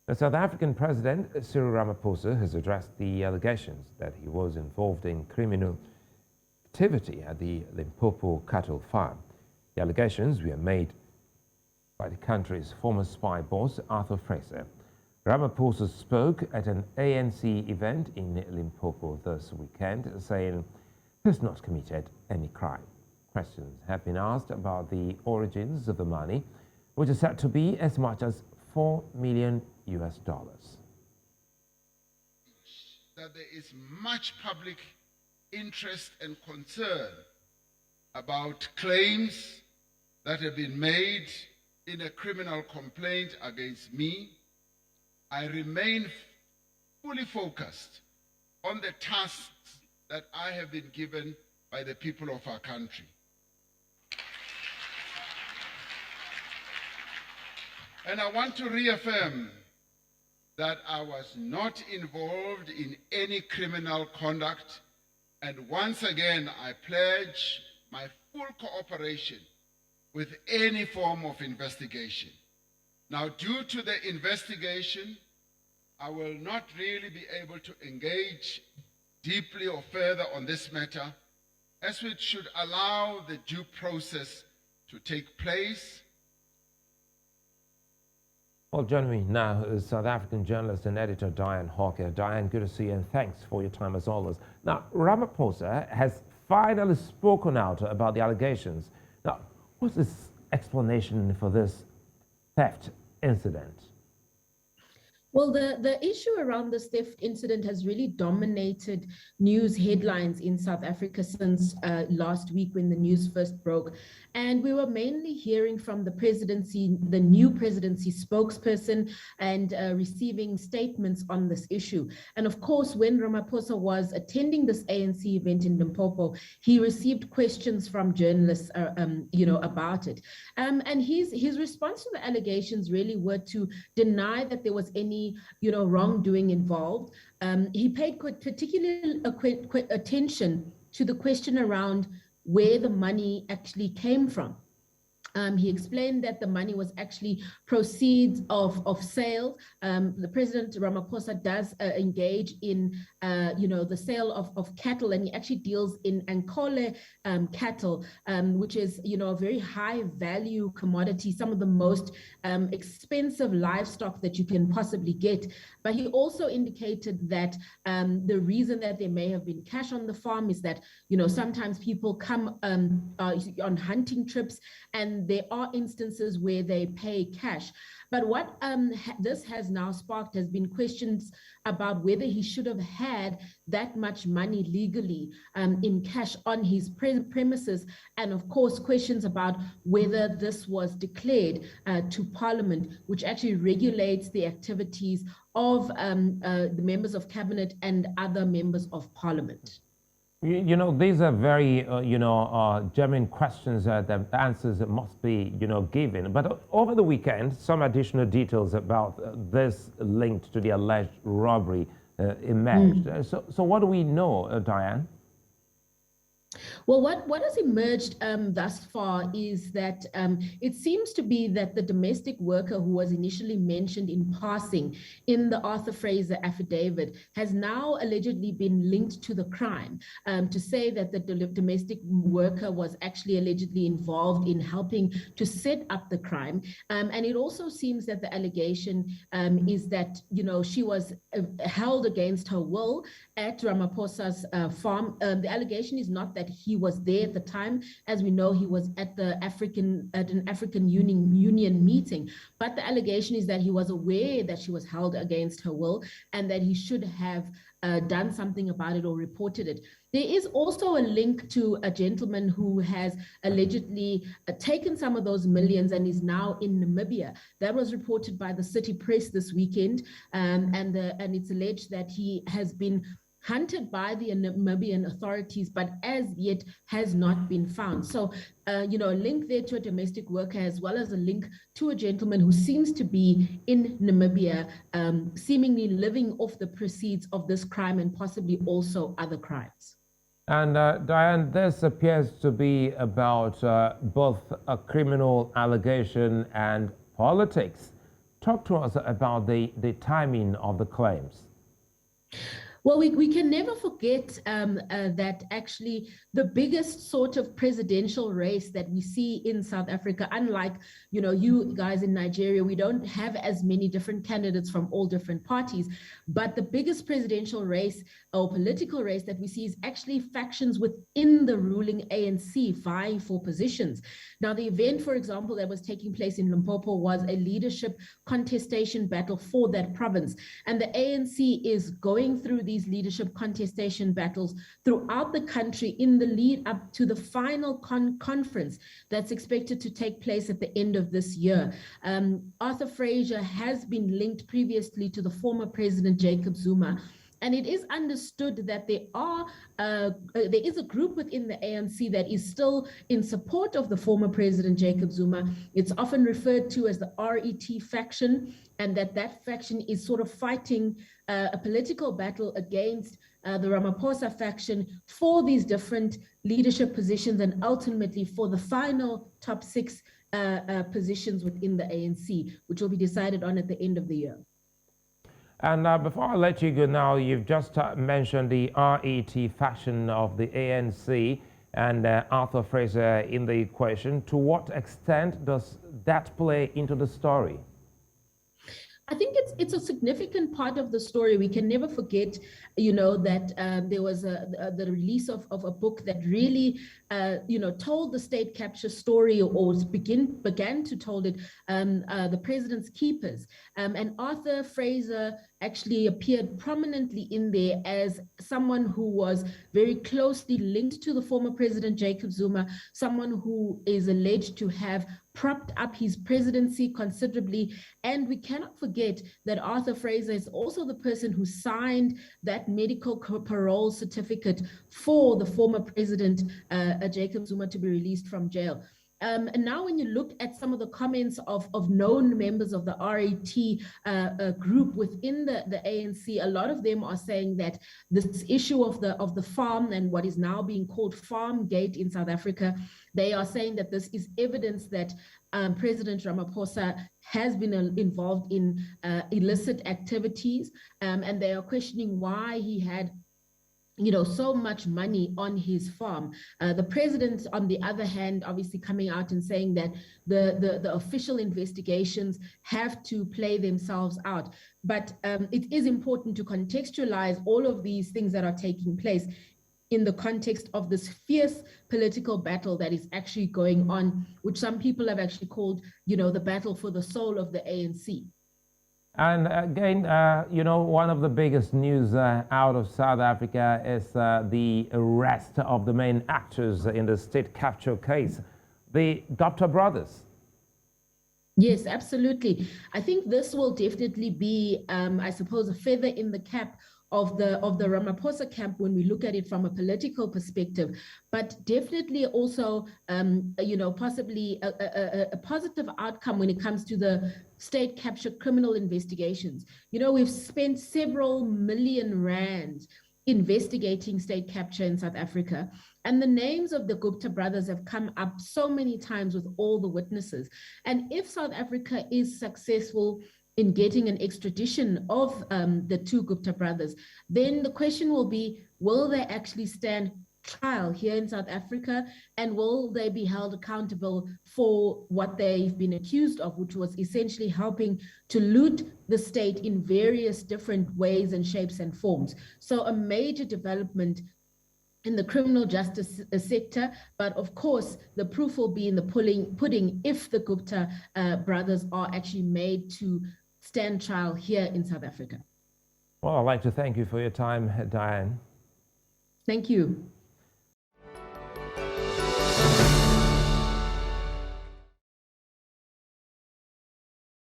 The South African President Cyril Ramaphosa has addressed the allegations that he was involved in criminal activity at the Limpopo cattle farm. The allegations were made by the country's former spy boss, Arthur Fraser. Ramaphosa spoke at an ANC event in Limpopo this weekend, saying he has not committed any crime. Questions have been asked about the origins of the money, which is said to be as much as $4 million. That there is much public interest and concern about claims that have been made in a criminal complaint against me. I remain fully focused on the tasks that I have been given by the people of our country. And I want to reaffirm that I was not involved in any criminal conduct, and once again I pledge my full cooperation with any form of investigation. Now, due to the investigation, I will not really be able to engage deeply or further on this matter, as we should allow the due process to take place. Well, joining me now is South African journalist and editor Dianne Hawker. Dianne, good to see you, and thanks for your time as always. Now, Ramaphosa has finally spoken out about the allegations. Now, what's his explanation for this theft incident? Well, the issue around this theft incident has really dominated news headlines in South Africa since last week when the news first broke. And we were mainly hearing from the presidency, the new presidency spokesperson, and receiving statements on this issue. And of course, when Ramaphosa was attending this ANC event in Limpopo, he received questions from journalists, about it. And his response to the allegations really were to deny that there was any wrongdoing involved. He paid particular attention to the question around where the money actually came from. He explained that the money was actually proceeds of sales. The President Ramaphosa does engage in, the sale of cattle, and he actually deals in Ankole cattle, which is, a very high value commodity, some of the most expensive livestock that you can possibly get. But he also indicated that the reason that there may have been cash on the farm is that, sometimes people come on hunting trips, and there are instances where they pay cash. But what this has now sparked has been questions about whether he should have had that much money legally in cash on his premises, and of course questions about whether this was declared to Parliament, which actually regulates the activities of the members of cabinet and other members of Parliament. These are very, genuine questions that the answers must be, given. But over the weekend, some additional details about this linked to the alleged robbery emerged. So what do we know, Dianne? Well, what has emerged thus far is that it seems to be that the domestic worker who was initially mentioned in passing in the Arthur Fraser affidavit has now allegedly been linked to the crime, to say that the domestic worker was actually allegedly involved in helping to set up the crime. And it also seems that the allegation is that, she was held against her will at Ramaphosa's farm. The allegation is not that he was there at the time. As we know, he was at an African Union meeting. But the allegation is that he was aware that she was held against her will, and that he should have done something about it or reported it. There is also a link to a gentleman who has allegedly taken some of those millions and is now in Namibia. That was reported by the City Press this weekend, and it's alleged that he has been hunted by the Namibian authorities, but as yet has not been found. So, a link there to a domestic worker, as well as a link to a gentleman who seems to be in Namibia, seemingly living off the proceeds of this crime and possibly also other crimes. And Dianne, this appears to be about both a criminal allegation and politics talk to us about the timing of the claims. Well, we can never forget that actually the biggest sort of presidential race that we see in South Africa, unlike, you guys in Nigeria, we don't have as many different candidates from all different parties, but the biggest presidential race or political race that we see is actually factions within the ruling ANC vying for positions. Now, the event, for example, that was taking place in Limpopo was a leadership contestation battle for that province. And the ANC is going through these leadership contestation battles throughout the country in the lead up to the final conference that's expected to take place at the end of this year. Arthur Fraser has been linked previously to the former President Jacob Zuma. And it is understood that there is a group within the ANC that is still in support of the former President Jacob Zuma. It's often referred to as the RET faction, and that faction is sort of fighting a political battle against the Ramaphosa faction for these different leadership positions and ultimately for the final top 6 positions within the ANC, which will be decided on at the end of the year. And before I let you go now, you've just mentioned the RET faction of the ANC and Arthur Fraser in the equation. To what extent does that play into the story? I think it's a significant part of the story. We can never forget, that there was the release of a book that really, told the state capture story or began to told it, The President's Keepers. And Arthur Fraser actually appeared prominently in there as someone who was very closely linked to the former President Jacob Zuma, someone who is alleged to have propped up his presidency considerably. And we cannot forget that Arthur Fraser is also the person who signed that medical parole certificate for the former President Jacob Zuma to be released from jail. And now when you look at some of the comments of known members of the RET group within the ANC, a lot of them are saying that this issue of the farm and what is now being called Farm Gate in South Africa, they are saying that this is evidence that President Ramaphosa has been involved in illicit activities, and they are questioning why he had so much money on his farm. The president, on the other hand, obviously coming out and saying that the official investigations have to play themselves out. But it is important to contextualize all of these things that are taking place in the context of this fierce political battle that is actually going on, which some people have actually called, the battle for the soul of the ANC. And again, one of the biggest news out of South Africa is the arrest of the main actors in the state capture case, the Gupta brothers. Yes, absolutely. I think this will definitely be, I suppose, a feather in the cap of the Ramaphosa camp when we look at it from a political perspective, but definitely also, possibly a positive outcome when it comes to the state capture criminal investigations. We've spent several million rands investigating state capture in South Africa, and the names of the Gupta brothers have come up so many times with all the witnesses. And if South Africa is successful in getting an extradition of the two Gupta brothers, then the question will be, will they actually stand trial here in South Africa, and will they be held accountable for what they've been accused of, which was essentially helping to loot the state in various different ways and shapes and forms. So a major development in the criminal justice sector, but of course the proof will be in the pudding if the Gupta brothers are actually made to stand trial here in South Africa. Well, I'd like to thank you for your time, Dianne. Thank you.